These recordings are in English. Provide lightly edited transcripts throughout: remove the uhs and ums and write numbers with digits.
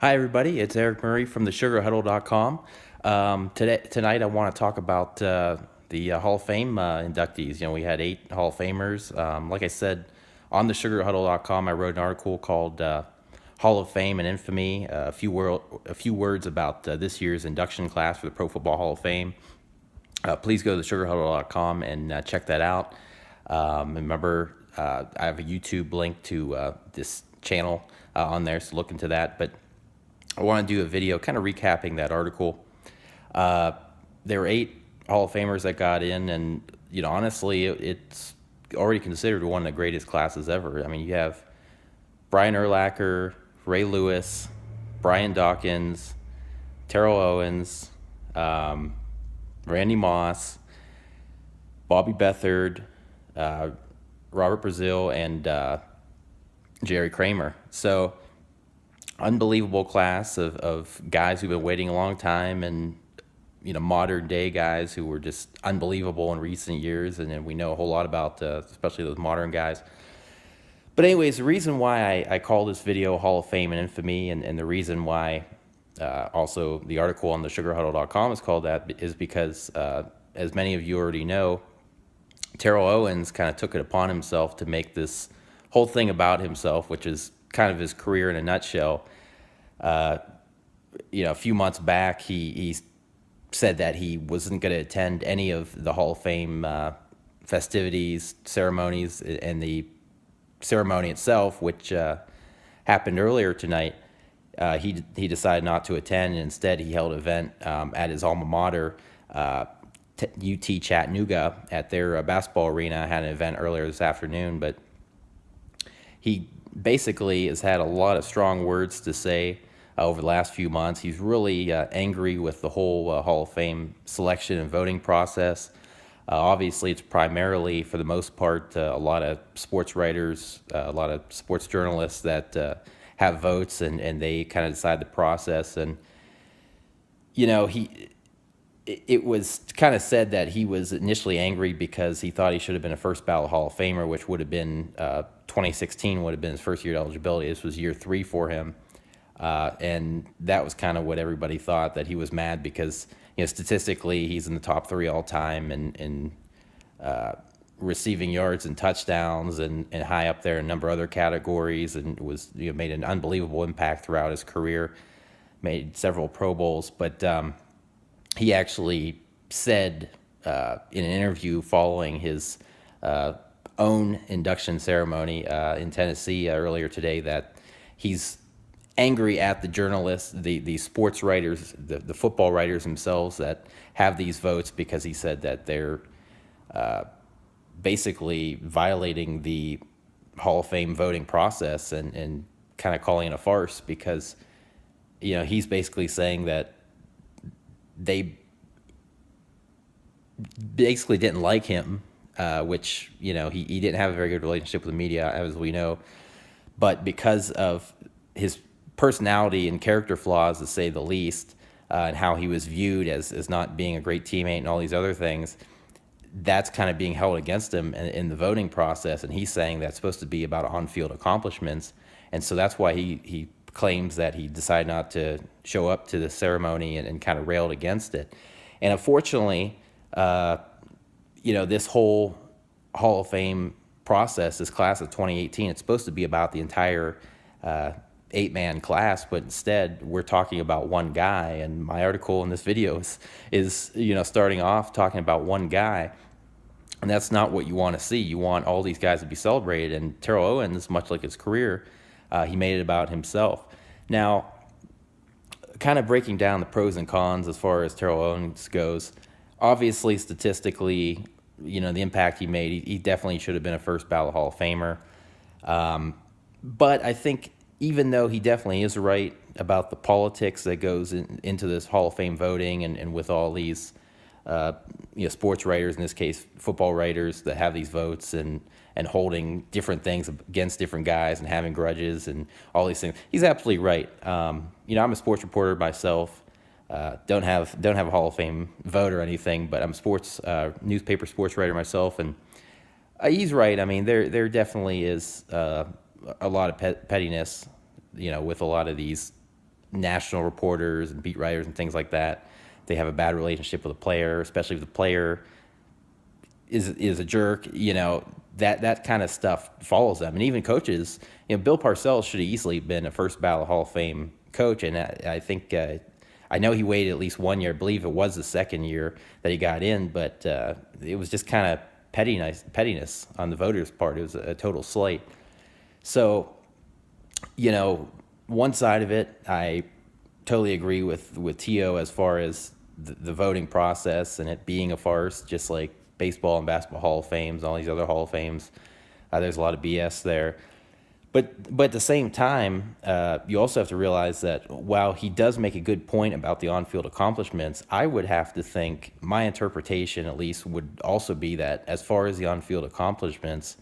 Hi, everybody. It's Eric Murray from the sugarhuddle.com. Tonight, I want to talk about the Hall of Fame inductees. We had 8 Hall of Famers. Like I said, on the sugarhuddle.com, I wrote an article called Hall of Fame and Infamy, a few words about this year's induction class for the Pro Football Hall of Fame. Please go to the sugarhuddle.com and check that out. Remember, I have a YouTube link to this channel on there, so look into that. But I want to do a video kind of recapping that article. There were 8 Hall of Famers that got in, and honestly, it's already considered one of the greatest classes ever. I mean, you have Brian Urlacher, Ray Lewis, Brian Dawkins, Terrell Owens, Randy Moss, Bobby Beathard, Robert Brazil, and Jerry Kramer. So, unbelievable class of guys who've been waiting a long time, and modern day guys who were just unbelievable in recent years, and then we know a whole lot about especially those modern guys. But anyways, the reason why I call this video Hall of Fame and Infamy, and the reason why also the article on the sugarhuddle.com is called that, is because as many of you already know, Terrell Owens kind of took it upon himself to make this whole thing about himself, which is kind of his career in a nutshell. A few months back, he said that he wasn't going to attend any of the Hall of Fame festivities, ceremonies, and the ceremony itself, which happened earlier tonight. He decided not to attend, and instead he held an event at his alma mater, UT Chattanooga, at their basketball arena. Had an event earlier this afternoon, but he basically has had a lot of strong words to say over the last few months. He's really angry with the whole Hall of Fame selection and voting process. Obviously, it's primarily, for the most part, a lot of sports writers, a lot of sports journalists that have votes, and they kind of decide the process. And, it was kind of said that he was initially angry because he thought he should have been a first ballot Hall of Famer, which would have been 2016 would have been his first year eligibility. This was year 3 for him. And that was kind of what everybody thought, that he was mad because, statistically, he's in the top 3 all time in receiving yards and touchdowns, and high up there in a number of other categories, and was made an unbelievable impact throughout his career, made several Pro Bowls. But he actually said in an interview following his own induction ceremony in Tennessee earlier today that he's angry at the journalists, the sports writers, the football writers themselves that have these votes, because he said that they're basically violating the Hall of Fame voting process, and kind of calling it a farce, because he's basically saying that they basically didn't like him, which he didn't have a very good relationship with the media, as we know, but because of his personality and character flaws, to say the least, and how he was viewed as not being a great teammate and all these other things, that's kind of being held against him in the voting process. And he's saying that's supposed to be about on-field accomplishments, and so that's why he claims that he decided not to show up to the ceremony, and kind of railed against it. And unfortunately, this whole Hall of Fame process, this class of 2018, it's supposed to be about the entire 8-man class, but instead we're talking about one guy. And my article in this video is starting off talking about one guy, and that's not what you want to see. You want all these guys to be celebrated, and Terrell Owens, much like his career, he made it about himself. Now, kind of breaking down the pros and cons as far as Terrell Owens goes, obviously, statistically, the impact he made, he definitely should have been a first ballot Hall of Famer. But I think, even though he definitely is right about the politics that goes into this Hall of Fame voting, and with all these sports writers, in this case football writers, that have these votes, and holding different things against different guys, and having grudges and all these things, he's absolutely right. I'm a sports reporter myself. Don't have a Hall of Fame vote or anything, but I'm a sports newspaper sports writer myself, and he's right. I mean, there definitely is a lot of pettiness, with a lot of these national reporters and beat writers and things like that. They have a bad relationship with a player, especially if the player is a jerk. That kind of stuff follows them. And even coaches, Bill Parcells should have easily been a first ballot Hall of Fame coach. And I think, I know he waited at least 1 year. I believe it was the second year that he got in, but it was just kind of pettiness on the voters' part. It was a total slight. So, one side of it, I totally agree with T.O. as far as the voting process and it being a farce, just like baseball and basketball Hall of Fames, all these other Hall of Fames. There's a lot of BS there. But at the same time, you also have to realize that while he does make a good point about the on-field accomplishments, I would have to think, my interpretation at least, would also be that as far as the on-field accomplishments,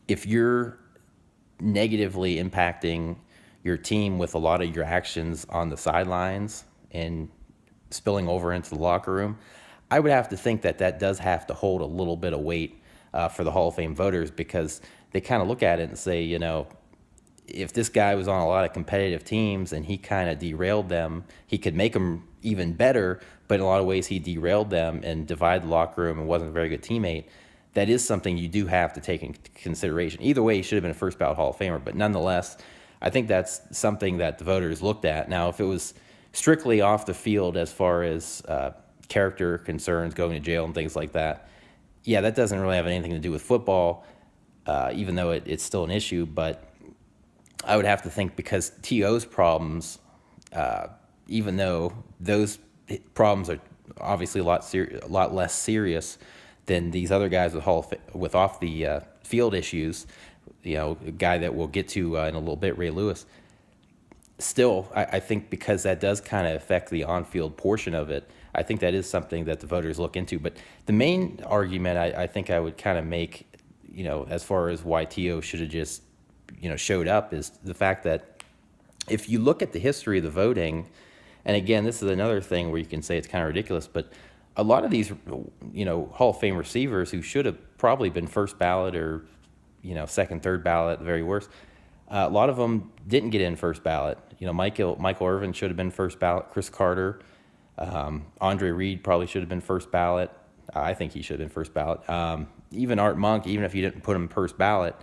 if you're negatively impacting your team with a lot of your actions on the sidelines and spilling over into the locker room, I would have to think that does have to hold a little bit of weight for the Hall of Fame voters, because they kind of look at it and say, if this guy was on a lot of competitive teams and he kind of derailed them, he could make them even better, but in a lot of ways he derailed them and divided the locker room and wasn't a very good teammate. That is something you do have to take into consideration. Either way, he should have been a first ballot Hall of Famer, but nonetheless, I think that's something that the voters looked at. Now, if it was strictly off the field as far as character concerns, going to jail and things like that, yeah, that doesn't really have anything to do with football, even though it's still an issue. But I would have to think, because T.O.'s problems, even though those problems are obviously a lot less serious than these other guys with off the field issues, a guy that we'll get to in a little bit, Ray Lewis. Still, I think because that does kind of affect the on-field portion of it, I think that is something that the voters look into. But the main argument I think I would kind of make, as far as why T.O. should have just, showed up, is the fact that if you look at the history of the voting, and again, this is another thing where you can say it's kind of ridiculous, but a lot of these, Hall of Fame receivers who should have probably been first ballot or, second, third ballot at the very worst, a lot of them didn't get in first ballot. Michael Irvin should have been first ballot. Chris Carter, Andre Reed probably should have been first ballot. I think he should have been first ballot. Even Art Monk, even if you didn't put him first ballot,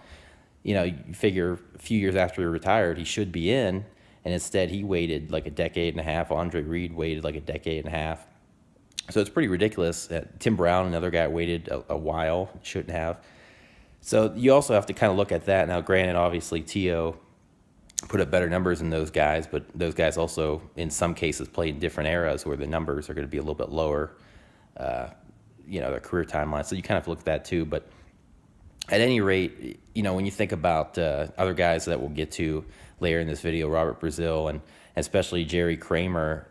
you figure a few years after he retired, he should be in, and instead he waited like a decade and a half. Andre Reed waited like a decade and a half. So it's pretty ridiculous. Tim Brown, another guy, waited a while, shouldn't have. So you also have to kind of look at that. Now, granted, obviously, T.O. put up better numbers than those guys, but those guys also, in some cases, played in different eras where the numbers are going to be a little bit lower, their career timeline. So you kind of have to look at that too. But at any rate, when you think about other guys that we'll get to later in this video, Robert Brazil and especially Jerry Kramer,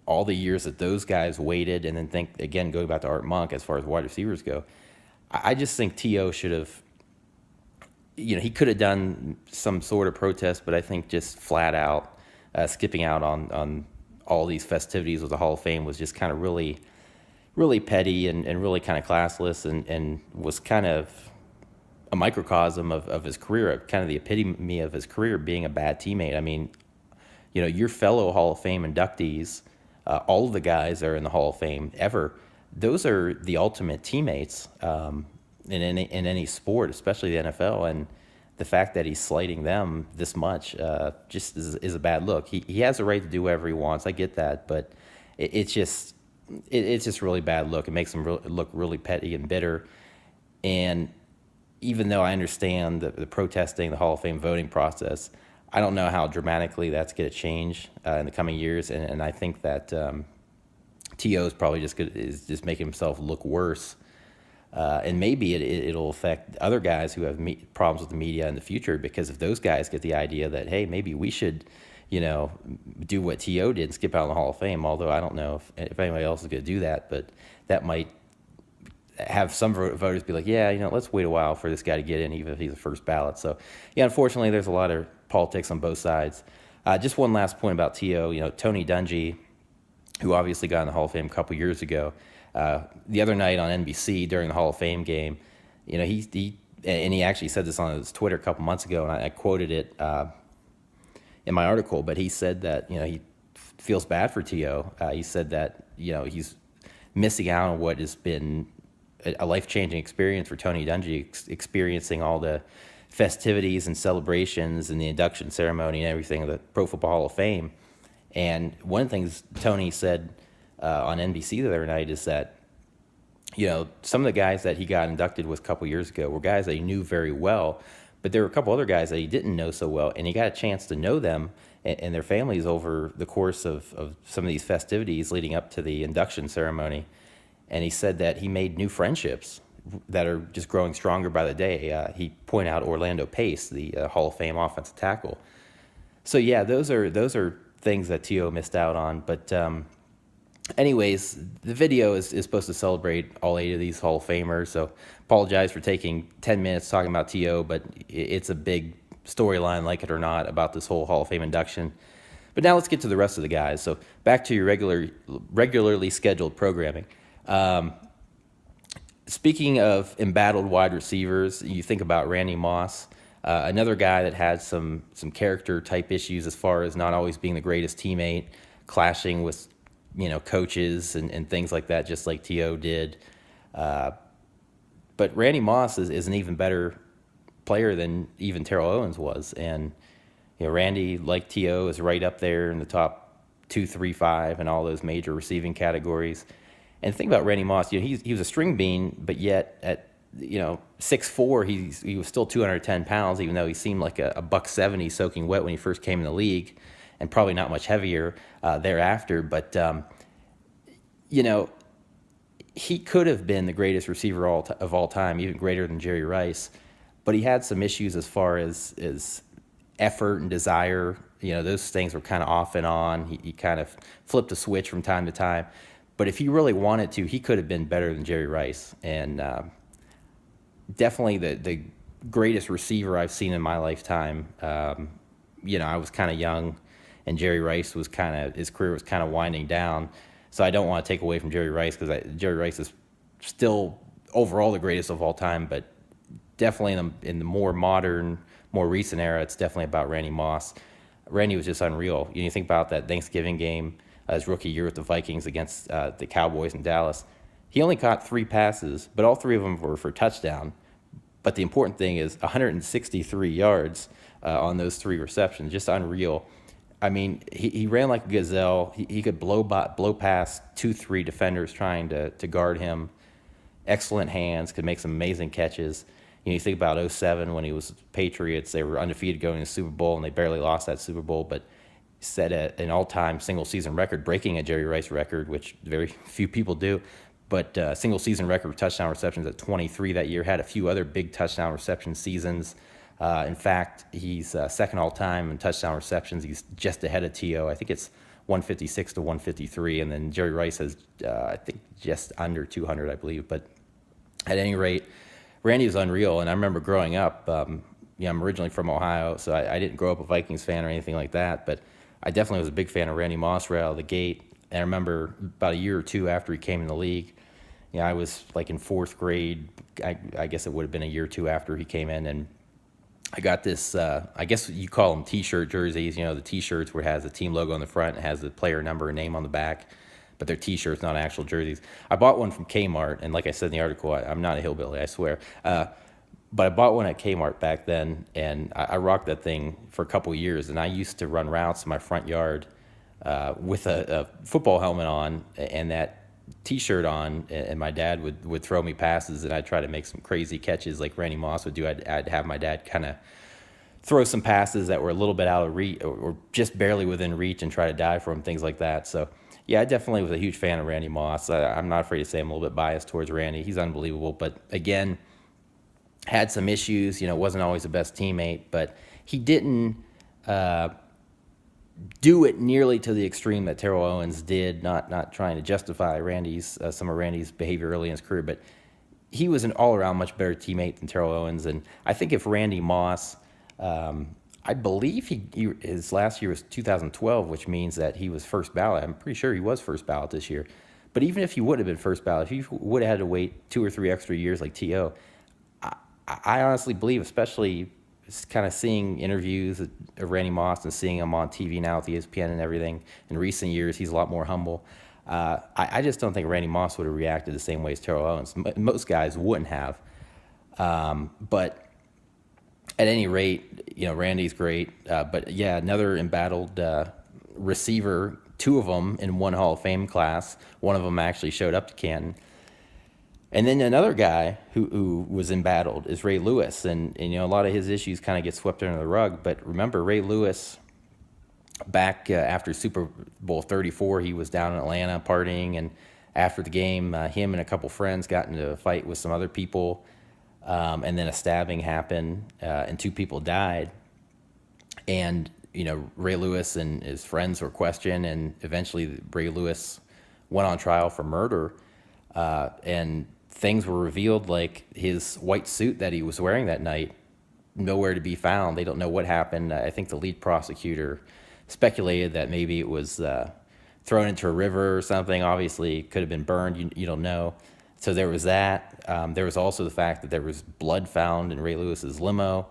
all the years that those guys waited, and then think, again, going back to Art Monk as far as wide receivers go, I just think T.O. should have, he could have done some sort of protest, but I think just flat out skipping out on all these festivities with the Hall of Fame was just kind of really, really petty and really kind of classless, and was kind of a microcosm of his career, kind of the epitome of his career, being a bad teammate. I mean, your fellow Hall of Fame inductees, all of the guys that are in the Hall of Fame ever, those are the ultimate teammates in any sport, especially the NFL. And the fact that he's slighting them this much just is a bad look. He has a right to do whatever he wants. I get that, but it's just really bad look. It makes him look really petty and bitter. And even though I understand the protesting, the Hall of Fame voting process, I don't know how dramatically that's going to change in the coming years. And I think that T.O. is probably is just making himself look worse. And maybe it'll affect other guys who have problems with the media in the future, because if those guys get the idea that, hey, maybe we should, do what T.O. did and skip out on the Hall of Fame, although I don't know if anybody else is going to do that, but that might have some voters be like, yeah, let's wait a while for this guy to get in, even if he's a first ballot. So, yeah, unfortunately, there's a lot of politics on both sides. Just one last point about T.O. Tony Dungy, who obviously got in the Hall of Fame a couple years ago, the other night on NBC during the Hall of Fame game, he actually said this on his Twitter a couple months ago, and I quoted it, and in my article, but he said that, he feels bad for T.O. He said that, he's missing out on what has been a life-changing experience for Tony Dungy, experiencing all the festivities and celebrations and the induction ceremony and everything of the Pro Football Hall of Fame. And one of the things Tony said on NBC the other night is that, some of the guys that he got inducted with a couple years ago were guys that he knew very well, but there were a couple other guys that he didn't know so well, and he got a chance to know them and their families over the course of some of these festivities leading up to the induction ceremony. And he said that he made new friendships that are just growing stronger by the day. He pointed out Orlando Pace, the Hall of Fame offensive tackle. So yeah, those are things that T.O. missed out on. But anyways, the video is supposed to celebrate all 8 of these Hall of Famers. So apologize for taking 10 minutes talking about T.O., but it's a big storyline, like it or not, about this whole Hall of Fame induction. But now let's get to the rest of the guys. So back to your regularly scheduled programming. Speaking of embattled wide receivers, you think about Randy Moss, another guy that had some character type issues as far as not always being the greatest teammate, clashing with coaches and things like that, just like T.O. did. But Randy Moss is an even better player than even Terrell Owens was, and Randy, like T.O., is right up there in the top 2, 3, 5 in all those major receiving categories. And the thing about Randy Moss, he was a string bean, but yet at 6'4", he was still 210 pounds, even though he seemed like a $170 soaking wet when he first came in the league, and probably not much heavier thereafter. But he could have been the greatest receiver of all time, even greater than Jerry Rice. But he had some issues as far as effort and desire. Those things were kind of off and on. He kind of flipped a switch from time to time. But if he really wanted to, he could have been better than Jerry Rice. And definitely the greatest receiver I've seen in my lifetime. I was kind of young, and Jerry Rice his career was kind of winding down. So I don't want to take away from Jerry Rice, because Jerry Rice is still overall the greatest of all time. But definitely in the more modern, more recent era, it's definitely about Randy Moss. Randy was just unreal. You think about that Thanksgiving game, his rookie year with the Vikings against the Cowboys in Dallas. He only caught 3 passes, but all 3 of them were for touchdown. But the important thing is 163 yards on those 3 receptions, just unreal. I mean, he ran like a gazelle. He could blow past 2, 3 defenders trying to guard him. Excellent hands, could make some amazing catches. You think about 2007 when he was Patriots. They were undefeated going to the Super Bowl, and they barely lost that Super Bowl, but set an all-time single-season record, breaking a Jerry Rice record, which very few people do. But single-season record of touchdown receptions at 23 that year. Had a few other big touchdown reception seasons. In fact, he's second all-time in touchdown receptions. He's just ahead of T.O. I think it's 156 to 153, and then Jerry Rice has, I think, just under 200, I believe. But at any rate, Randy was unreal, and I remember growing up. I'm originally from Ohio, so I didn't grow up a Vikings fan or anything like that, but I definitely was a big fan of Randy Moss right out of the gate. And I remember about a year or 2 after he came in the league, I was like in 4th grade. I guess it would have been a year or 2 after he came in, and I got this, I guess you call them T-shirt jerseys, the T-shirts where it has the team logo on the front, and has the player number and name on the back, but they're T-shirts, not actual jerseys. I bought one from Kmart, and like I said in the article, I'm not a hillbilly, I swear. But I bought one at Kmart back then, and I rocked that thing for a couple of years. And I used to run routes in my front yard with a football helmet on and that T-shirt on, and my dad would throw me passes, and I'd try to make some crazy catches like Randy Moss would do. I'd have my dad kind of throw some passes that were a little bit out of reach or just barely within reach and try to dive for him, things like that. So, yeah, I definitely was a huge fan of Randy Moss. I'm not afraid to say I'm a little bit biased towards Randy. He's unbelievable. But, again, had some issues, wasn't always the best teammate, but he didn't do it nearly to the extreme that Terrell Owens did, not trying to justify some of Randy's behavior early in his career, but he was an all-around much better teammate than Terrell Owens. And I think if Randy Moss, I believe his last year was 2012, which means that he was first ballot. I'm pretty sure he was first ballot this year. But even if he would have been first ballot, if he would have had to wait 2 or 3 extra years like T.O., I honestly believe, especially kind of seeing interviews of Randy Moss and seeing him on TV now with ESPN and everything, in recent years, he's a lot more humble. I just don't think Randy Moss would have reacted the same way as Terrell Owens. Most guys wouldn't have. But at any rate, Randy's great. But yeah, another embattled receiver, two of them in one Hall of Fame class. One of them actually showed up to Canton. And then another guy who was embattled is Ray Lewis. And a lot of his issues kind of get swept under the rug. But remember, Ray Lewis, back after Super Bowl 34, he was down in Atlanta partying. And after the game, him and a couple friends got into a fight with some other people. And then a stabbing happened, and two people died. And, Ray Lewis and his friends were questioned, and eventually Ray Lewis went on trial for murder. And things were revealed, like his white suit that he was wearing that night, nowhere to be found. They don't know what happened. I think the lead prosecutor speculated that maybe it was thrown into a river or something. Obviously, it could have been burned. You don't know. So there was that. There was also the fact that there was blood found in Ray Lewis's limo.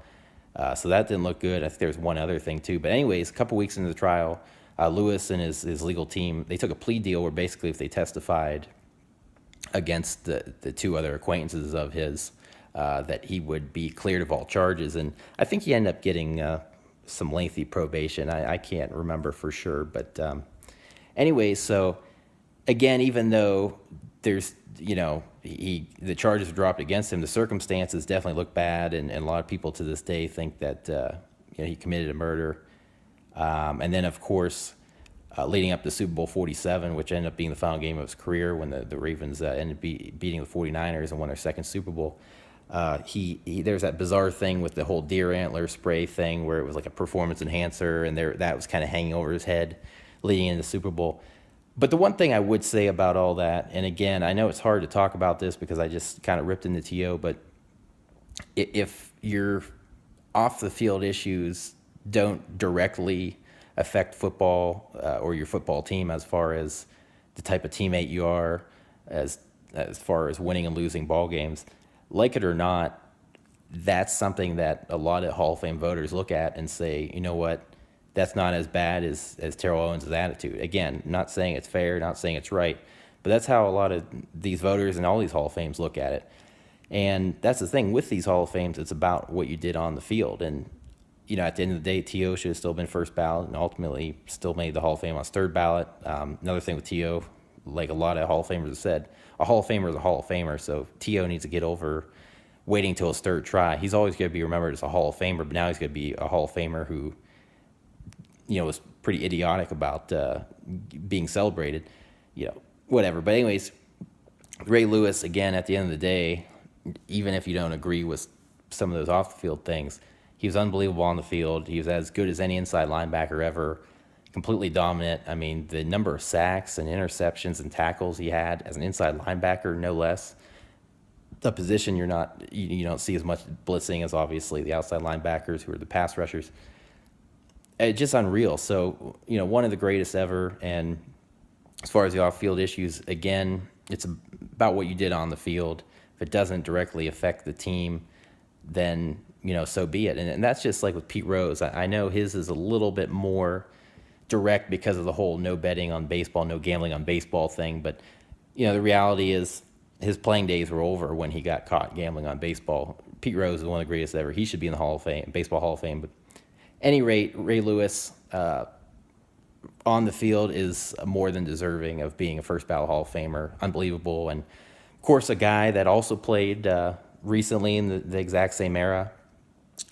So that didn't look good. I think there was one other thing too. But anyways, a couple weeks into the trial, Lewis and his legal team, they took a plea deal where basically if they testified against the two other acquaintances of his, that he would be cleared of all charges. And I think he ended up getting some lengthy probation. I can't remember for sure. But anyways, so again, even though there's, the charges were dropped against him, the circumstances definitely look bad, and a lot of people to this day think that he committed a murder. And then, of course, leading up to Super Bowl 47, which ended up being the final game of his career when the Ravens ended up beating the 49ers and won their second Super Bowl, there's that bizarre thing with the whole deer antler spray thing where it was like a performance enhancer, and that was kind of hanging over his head leading into the Super Bowl. But the one thing I would say about all that, and again, I know it's hard to talk about this because I just kind of ripped into T.O., but if your off-the-field issues don't directly affect football or your football team as far as the type of teammate you are, as far as winning and losing ball games, like it or not, that's something that a lot of Hall of Fame voters look at and say, you know what, that's not as bad as Terrell Owens' attitude. Again, not saying it's fair, not saying it's right, but that's how a lot of these voters and all these Hall of Fames look at it. And that's the thing with these Hall of Fames, it's about what you did on the field. And, at the end of the day, T.O. should have still been first ballot and ultimately still made the Hall of Fame on his third ballot. Another thing with T.O., like a lot of Hall of Famers have said, a Hall of Famer is a Hall of Famer, so T.O. needs to get over waiting till his third try. He's always going to be remembered as a Hall of Famer, but now he's going to be a Hall of Famer who was pretty idiotic about being celebrated, whatever. But anyways, Ray Lewis, again, at the end of the day, even if you don't agree with some of those off-the-field things, he was unbelievable on the field. He was as good as any inside linebacker ever, completely dominant. I mean, the number of sacks and interceptions and tackles he had as an inside linebacker, no less. The position you don't see as much blitzing as obviously the outside linebackers who are the pass rushers. It's just unreal. So, one of the greatest ever. And as far as the off-field issues, again, it's about what you did on the field. If it doesn't directly affect the team, then, so be it. And that's just like with Pete Rose. I know his is a little bit more direct because of the whole no betting on baseball, no gambling on baseball thing. But, the reality is his playing days were over when he got caught gambling on baseball. Pete Rose is one of the greatest ever. He should be in the Hall of Fame, Baseball Hall of Fame. But any rate, Ray Lewis on the field is more than deserving of being a first ballot Hall of Famer. Unbelievable. And, of course, a guy that also played recently in the exact same era,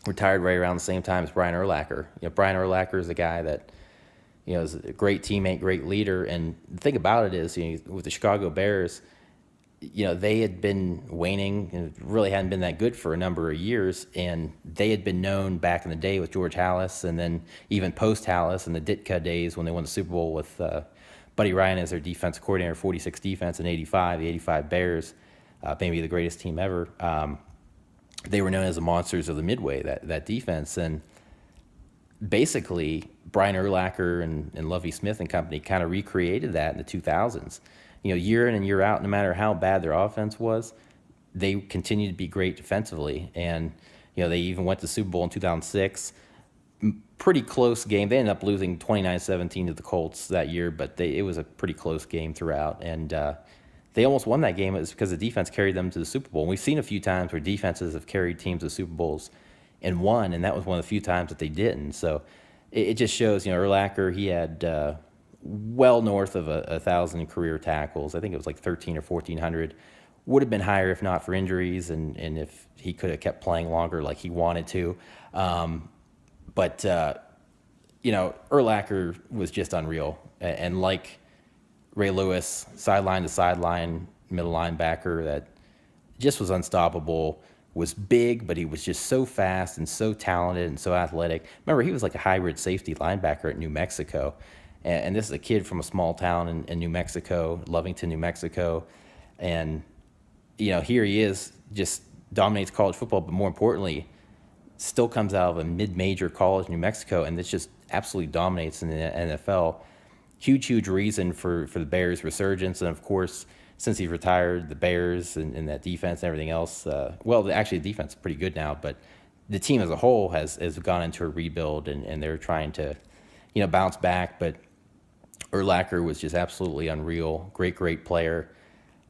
retired right around the same time as Brian Urlacher. Brian Urlacher is a guy that, is a great teammate, great leader. And the thing about it is, with the Chicago Bears, they had been waning and really hadn't been that good for a number of years. And they had been known back in the day with George Halas, and then even post-Halas in the Ditka days when they won the Super Bowl with Buddy Ryan as their defensive coordinator, 46 defense in 85, the 85 Bears, maybe the greatest team ever. They were known as the monsters of the Midway, that defense. And basically, Brian Urlacher and Lovie Smith and company kind of recreated that in the 2000s. Year in and year out, no matter how bad their offense was, they continued to be great defensively. And, They even went to the Super Bowl in 2006. Pretty close game. They ended up losing 29-17 to the Colts that year, but it was a pretty close game throughout. And they almost won that game. It was because the defense carried them to the Super Bowl. And we've seen a few times where defenses have carried teams to Super Bowls and won, and that was one of the few times that they didn't. So it just shows, Urlacher, he had well north of 1,000 career tackles. I think it was like 1,300 or 1,400. Would have been higher if not for injuries and if he could have kept playing longer like he wanted to. But Urlacher was just unreal. And like Ray Lewis, sideline to sideline, middle linebacker that just was unstoppable, was big, but he was just so fast and so talented and so athletic. Remember, he was like a hybrid safety linebacker at New Mexico. And this is a kid from a small town in New Mexico, Lovington, New Mexico. And, here he is, just dominates college football, but more importantly, still comes out of a mid-major college in New Mexico, and this just absolutely dominates in the NFL. Huge reason for the Bears' resurgence. And, of course, since he's retired, the Bears and that defense and everything else, actually the defense is pretty good now, but the team as a whole has gone into a rebuild, and they're trying to, bounce back. But Urlacher was just absolutely unreal. Great player.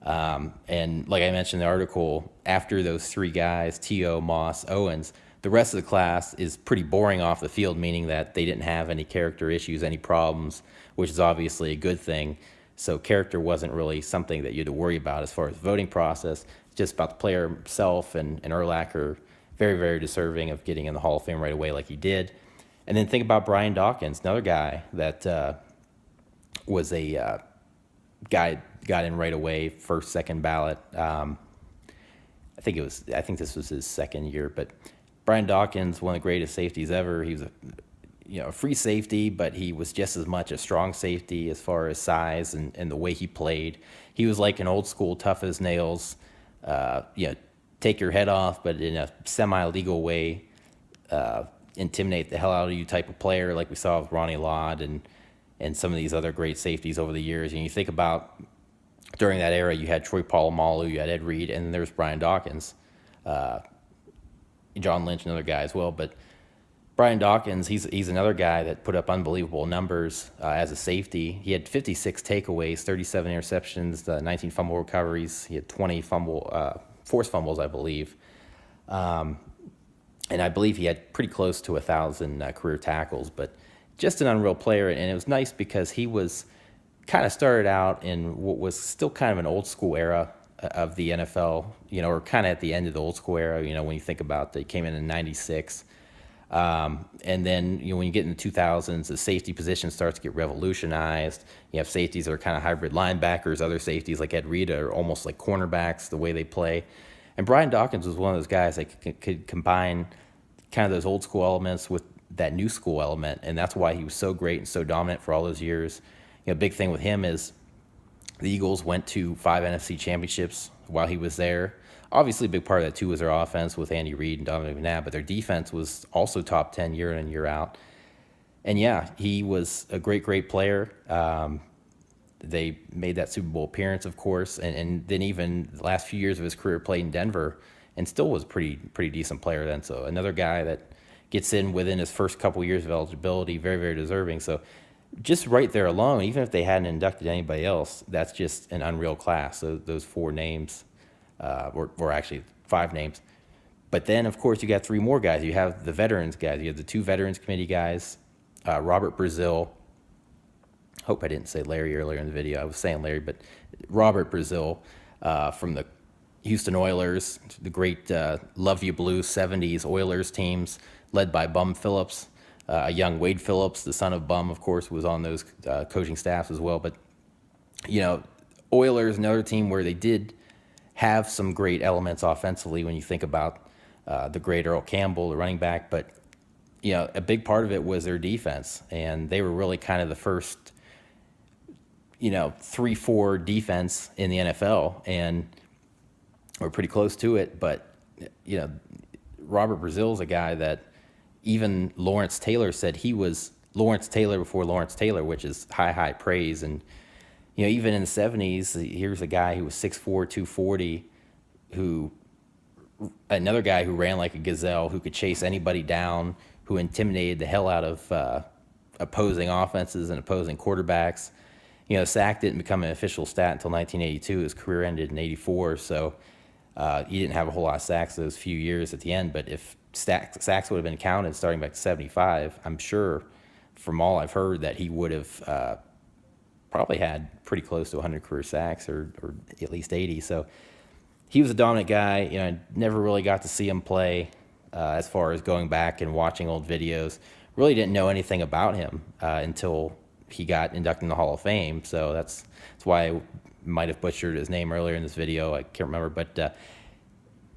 And like I mentioned in the article, after those three guys, T.O., Moss, Owens, the rest of the class is pretty boring off the field, meaning that they didn't have any character issues, any problems, which is obviously a good thing. So character wasn't really something that you had to worry about as far as the voting process. It's just about the player himself, and Urlacher, very deserving of getting in the Hall of Fame right away like he did. And then think about Brian Dawkins, another guy that was a guy got in right away, first, second ballot. I think this was his second year, but Brian Dawkins, one of the greatest safeties ever. He was a free safety, but he was just as much a strong safety as far as size and the way he played. He was like an old school, tough as nails, take your head off, but in a semi-legal way, intimidate the hell out of you type of player, like we saw with Ronnie Lott and some of these other great safeties over the years. And you think about during that era, you had Troy Polamalu, you had Ed Reed, and then there's Brian Dawkins, John Lynch, another guy as well. But Brian Dawkins, he's another guy that put up unbelievable numbers as a safety. He had 56 takeaways, 37 interceptions, 19 fumble recoveries. He had 20 forced fumbles, I believe. And I believe he had pretty close to 1,000 career tackles. But just an unreal player, and it was nice because he was kind of started out in what was still kind of an old school era of the NFL, or kind of at the end of the old school era, when you think about they came in '96. And then, when you get in the 2000s, the safety position starts to get revolutionized. You have safeties that are kind of hybrid linebackers, other safeties like Ed Reed are almost like cornerbacks, the way they play. And Brian Dawkins was one of those guys that could combine kind of those old school elements with that new school element, and that's why he was so great and so dominant for all those years. Big thing with him is the Eagles went to 5 NFC championships while he was there. Obviously, a big part of that, too, was their offense with Andy Reid and Donovan McNabb, but their defense was also top 10 year in and year out. And, yeah, he was a great player. They made that Super Bowl appearance, of course, and then even the last few years of his career played in Denver and still was a pretty decent player then. So another guy that gets in within his first couple years of eligibility, very deserving. So just right there alone, even if they hadn't inducted anybody else, that's just an unreal class. So those 4 names, or actually 5 names. But then, of course, you got 3 more guys. You have the veterans guys. You have the 2 Veterans Committee guys, Robert Brazil. Hope I didn't say Larry earlier in the video. I was saying Larry, but Robert Brazil from the Houston Oilers, the great Love You Blue 70s Oilers teams led by Bum Phillips. A young Wade Phillips, the son of Bum, of course, was on those coaching staffs as well. But, Oilers, another team where they did have some great elements offensively when you think about the great Earl Campbell, the running back. But, a big part of it was their defense. And they were really kind of the first, 3-4 defense in the NFL. And we're pretty close to it. But, Robert Brazil's a guy that even Lawrence Taylor said he was Lawrence Taylor before Lawrence Taylor, which is high praise. And, even in the 70s, here's a guy who was 6'4", 240, who another guy who ran like a gazelle, who could chase anybody down, who intimidated the hell out of opposing offenses and opposing quarterbacks. Sack didn't become an official stat until 1982. His career ended in 84, so he didn't have a whole lot of sacks those few years at the end. But if sacks would have been counted starting back to 75, I'm sure, from all I've heard, that he would have probably had pretty close to 100 career sacks, or at least 80. So he was a dominant guy. I never really got to see him play as far as going back and watching old videos. Really didn't know anything about him until he got inducted in the Hall of Fame. So that's why I might have butchered his name earlier in this video. I can't remember. But,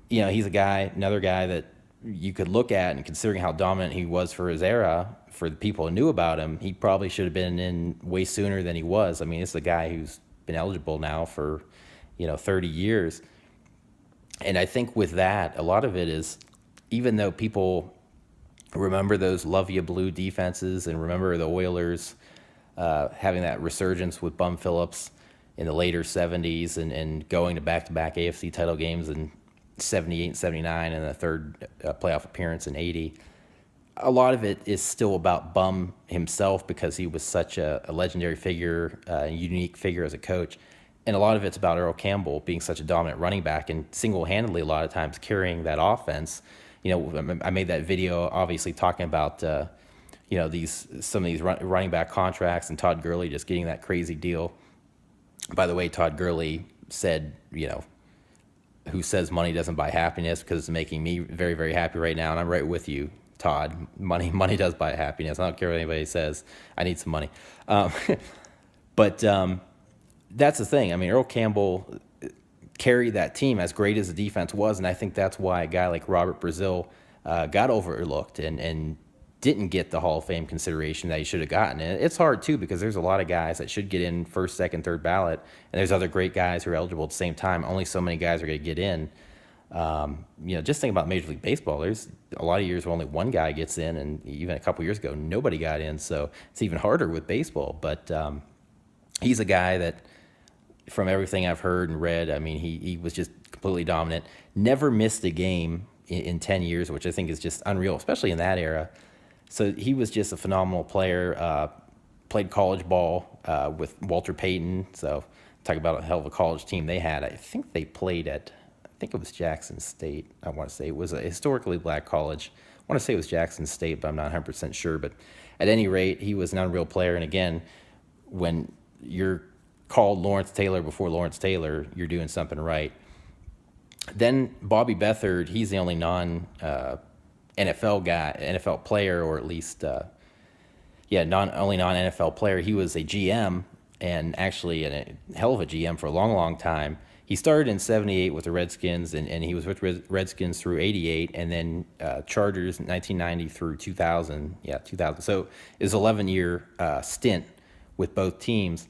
he's another guy that you could look at, and considering how dominant he was for his era, for the people who knew about him, he probably should have been in way sooner than he was. I mean, it's a guy who's been eligible now for, 30 years. And I think with that, a lot of it is, even though people remember those love ya blue defenses and remember the Oilers having that resurgence with Bum Phillips in the later 70s and going to back-to-back AFC title games in 78 and 79 and the third playoff appearance in 80, a lot of it is still about Bum himself, because he was such a legendary figure, a unique figure as a coach. And a lot of it's about Earl Campbell being such a dominant running back and single-handedly a lot of times carrying that offense. I made that video obviously talking about some of these running back contracts and Todd Gurley just getting that crazy deal. By the way, Todd Gurley said, who says money doesn't buy happiness, because it's making me very, very happy right now. And I'm right with you, Todd. Money does buy happiness. I don't care what anybody says. I need some money. But that's the thing. I mean, Earl Campbell carried that team, as great as the defense was, and I think that's why a guy like Robert Brazil got overlooked and didn't get the Hall of Fame consideration that he should have gotten. And it's hard, too, because there's a lot of guys that should get in first, second, third ballot, and there's other great guys who are eligible at the same time. Only so many guys are going to get in. Just think about Major League Baseball. There's a lot of years where only one guy gets in, and even a couple years ago, nobody got in, so it's even harder with baseball. But he's a guy that, from everything I've heard and read, I mean, he was just completely dominant. Never missed a game in 10 years, which I think is just unreal, especially in that era. So he was just a phenomenal player. Played college ball with Walter Payton. So talk about a hell of a college team they had. I think they played at, I think it was Jackson State. I want to say it was a historically black college. I want to say it was Jackson State, but I'm not 100% sure. But at any rate, he was an unreal player. And again, when you're called Lawrence Taylor before Lawrence Taylor, you're doing something right. Then Bobby Beathard, he's the only NFL guy, NFL player, or at least, only non-NFL player. He was a GM, and actually a hell of a GM for a long, long time. He started in 78 with the Redskins, and he was with Redskins through 88, and then Chargers in 1990 through 2000. Yeah, 2000. So it was an 11-year stint with both teams.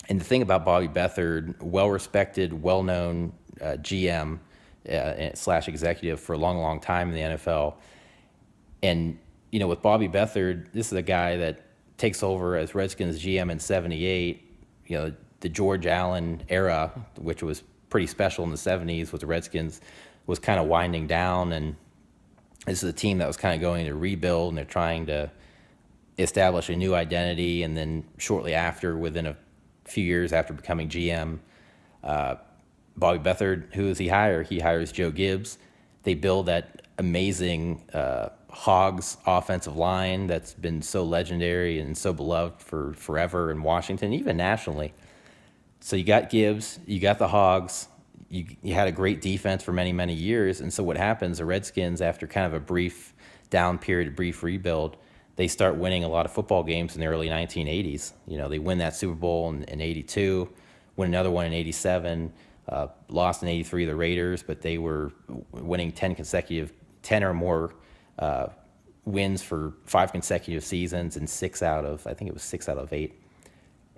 And the thing about Bobby Beathard, well-respected, well-known GM / executive for a long, long time in the NFL. And, with Bobby Beathard, this is a guy that takes over as Redskins GM in 78. The George Allen era, which was pretty special in the 70s with the Redskins, was kind of winding down. And this is a team that was kind of going to rebuild, and they're trying to establish a new identity. And then shortly after, within a few years after becoming GM, Bobby Beathard, who does he hire? He hires Joe Gibbs. They build that amazing Hogs offensive line that's been so legendary and so beloved for forever in Washington, even nationally. So you got Gibbs, you got the Hogs, you had a great defense for many, many years. And so what happens, the Redskins, after kind of a brief down period, a brief rebuild, they start winning a lot of football games in the early 1980s. They win that Super Bowl in 82, win another one in 87, lost in 83 to the Raiders, but they were winning 10 or more wins for 5 consecutive seasons, and 6 out of 8.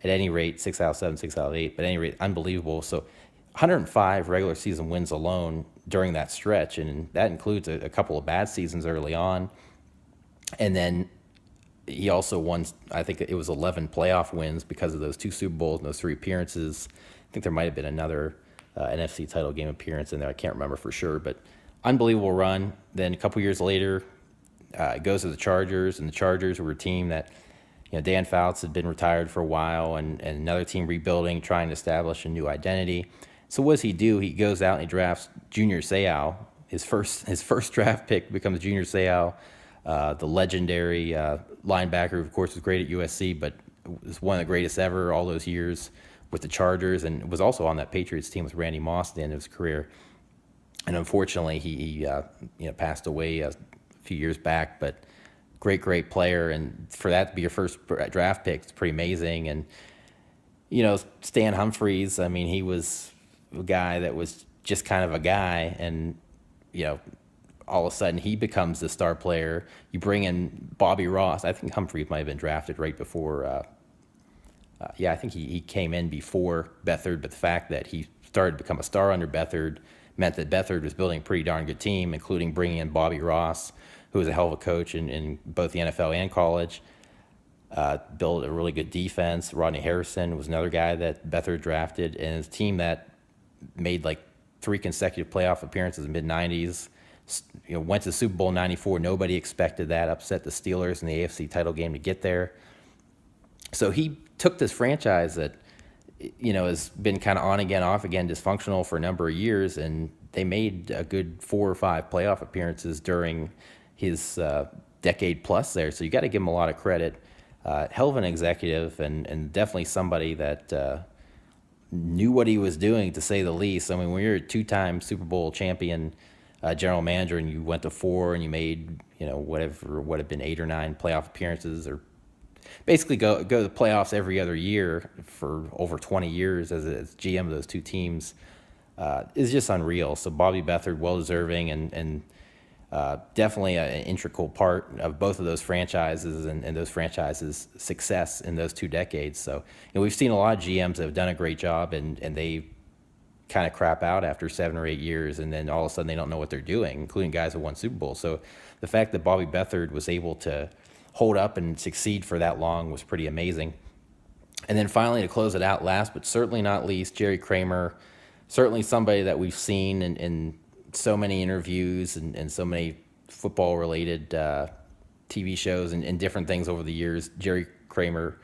At any rate, 6 out of 7, 6 out of 8. But at any rate, unbelievable. So 105 regular season wins alone during that stretch, and that includes a couple of bad seasons early on. And then he also won, I think it was 11 playoff wins because of those 2 Super Bowls and those 3 appearances. I think there might have been another NFC title game appearance in there. I can't remember for sure, but unbelievable run. Then a couple years later, it goes to the Chargers, and the Chargers were a team that, Dan Fouts had been retired for a while, and another team rebuilding, trying to establish a new identity. So what does he do? He goes out and he drafts Junior Seau. His first draft pick becomes Junior Seau, the legendary linebacker, who of course was great at USC, but was one of the greatest ever all those years with the Chargers, and was also on that Patriots team with Randy Moss at the end of his career. And unfortunately, he passed away a few years back, but great player. And for that to be your first draft pick, it's pretty amazing. And, Stan Humphries, I mean, he was a guy that was just kind of a guy, and, all of a sudden he becomes the star player. You bring in Bobby Ross. I think Humphries might have been drafted right before. I think he came in before Beathard, but the fact that he started to become a star under Beathard meant that Beathard was building a pretty darn good team, including bringing in Bobby Ross, who was a hell of a coach in both the NFL and college. Built a really good defense. Rodney Harrison was another guy that Beathard drafted, and his team that made like 3 consecutive playoff appearances in the mid-'90s. Went to the Super Bowl in '94. Nobody expected that. Upset the Steelers in the AFC title game to get there. So he took this franchise that, has been kind of on again, off again, dysfunctional for a number of years, and they made a good 4 or 5 playoff appearances during his decade plus there. So you got to give him a lot of credit. Hell of an executive, and definitely somebody that knew what he was doing, to say the least. I mean, when you're a 2-time Super Bowl champion general manager, and you went to 4 and you made, whatever would have been 8 or 9 playoff appearances, or basically go to the playoffs every other year for over 20 years as GM of those 2 teams, is just unreal. So Bobby Beathard, well-deserving, and definitely an integral part of both of those franchises and those franchises' success in those 2 decades. So we've seen a lot of GMs that have done a great job, and they kind of crap out after 7 or 8 years, and then all of a sudden they don't know what they're doing, including guys who won Super Bowl. So the fact that Bobby Beathard was able to hold up and succeed for that long was pretty amazing. And then finally, to close it out, last but certainly not least, Jerry Kramer, certainly somebody that we've seen in so many interviews and so many football-related TV shows and different things over the years. Jerry Kramer,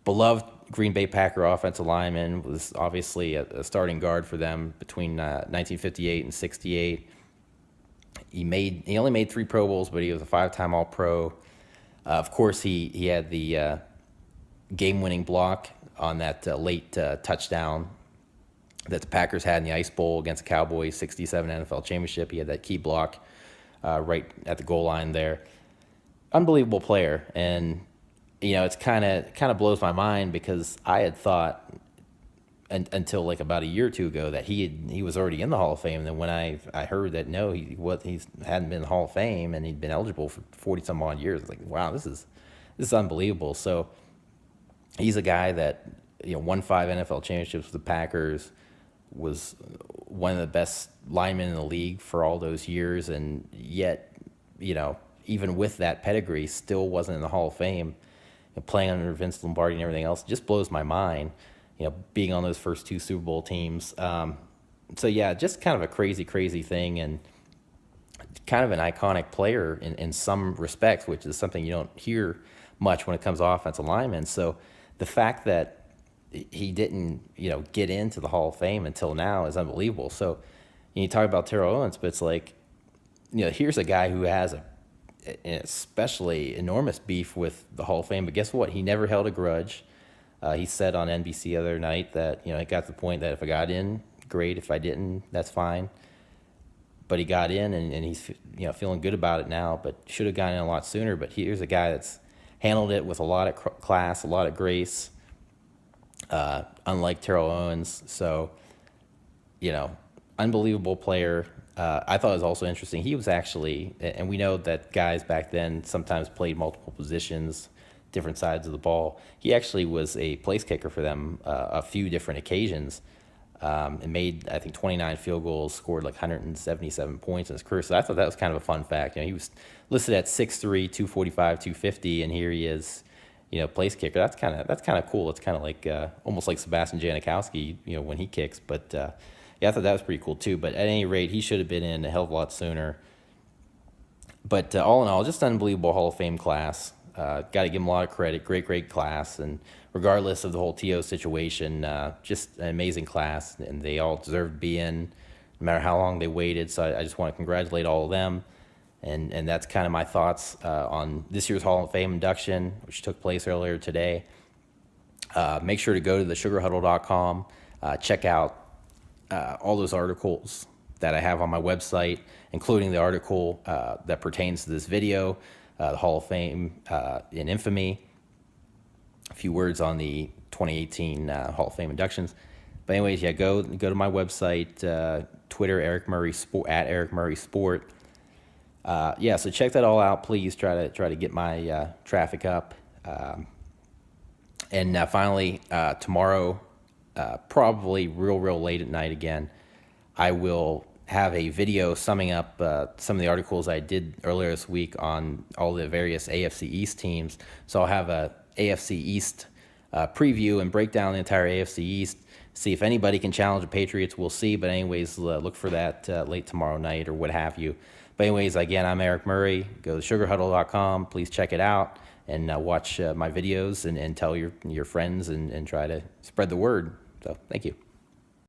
beloved Green Bay Packer offensive lineman, was obviously a starting guard for them between 1958 and 68. He only made 3 Pro Bowls, but he was a 5-time All-Pro. Of course, he had the game-winning block on that late touchdown that the Packers had in the Ice Bowl against the Cowboys, 67 NFL championship. He had that key block right at the goal line there. Unbelievable player, and it's kind of blows my mind, because I had thought until like about a year or 2 ago that he was already in the Hall of Fame. And then when I heard that no, he hadn't been in the Hall of Fame and he'd been eligible for 40 some odd years, I was like, wow, this is unbelievable. So he's a guy that won 5 NFL championships with the Packers, was one of the best linemen in the league for all those years, and yet even with that pedigree, still wasn't in the Hall of Fame. Playing under Vince Lombardi and everything else just blows my mind. Being on those first 2 Super Bowl teams. So yeah, just kind of a crazy thing, and kind of an iconic player in some respects, which is something you don't hear much when it comes to offensive linemen. So the fact that he didn't, get into the Hall of Fame until now is unbelievable. So you talk about Terrell Owens, but it's like, here's a guy who has an especially enormous beef with the Hall of Fame, but guess what? He never held a grudge. He said on NBC the other night that, it got to the point that if I got in, great. If I didn't, that's fine. But he got in, and he's, feeling good about it now, but should have gotten in a lot sooner. But here's a guy that's handled it with a lot of class, a lot of grace, unlike Terrell Owens. So, unbelievable player. I thought it was also interesting. He was actually, and we know that guys back then sometimes played multiple positions, different sides of the ball. He actually was a place kicker for them a few different occasions, and made, I think, 29 field goals, scored like 177 points in his career. So I thought that was kind of a fun fact. He was listed at 6'3", 245, 250, and here he is, place kicker. That's kind of cool. It's kind of like almost like Sebastian Janikowski, when he kicks. But Yeah, I thought that was pretty cool too. But at any rate, he should have been in a hell of a lot sooner. But all in all, just an unbelievable Hall of Fame class. Got to give him a lot of credit. Great class. And regardless of the whole TO situation, just an amazing class. And they all deserve to be in, no matter how long they waited. So I just want to congratulate all of them. And that's kind of my thoughts on this year's Hall of Fame induction, which took place earlier today. Make sure to go to the sugarhuddle.com, check out all those articles that I have on my website, including the article that pertains to this video, the Hall of Fame in Infamy, a few words on the 2018 Hall of Fame inductions. But anyways, yeah, go to my website, Twitter, Eric Murray Sport, at Eric Murray Sport. Yeah, so check that all out. Please try to get my traffic up. And finally, tomorrow, probably real late at night again, I will have a video summing up some of the articles I did earlier this week on all the various AFC East teams. So I'll have a AFC East preview and break down the entire AFC East. See if anybody can challenge the Patriots. We'll see. But anyways, look for that late tomorrow night or what have you. But anyways, again, I'm Eric Murray. Go to sugarhuddle.com. Please check it out and watch my videos and tell your friends and try to spread the word. So thank you.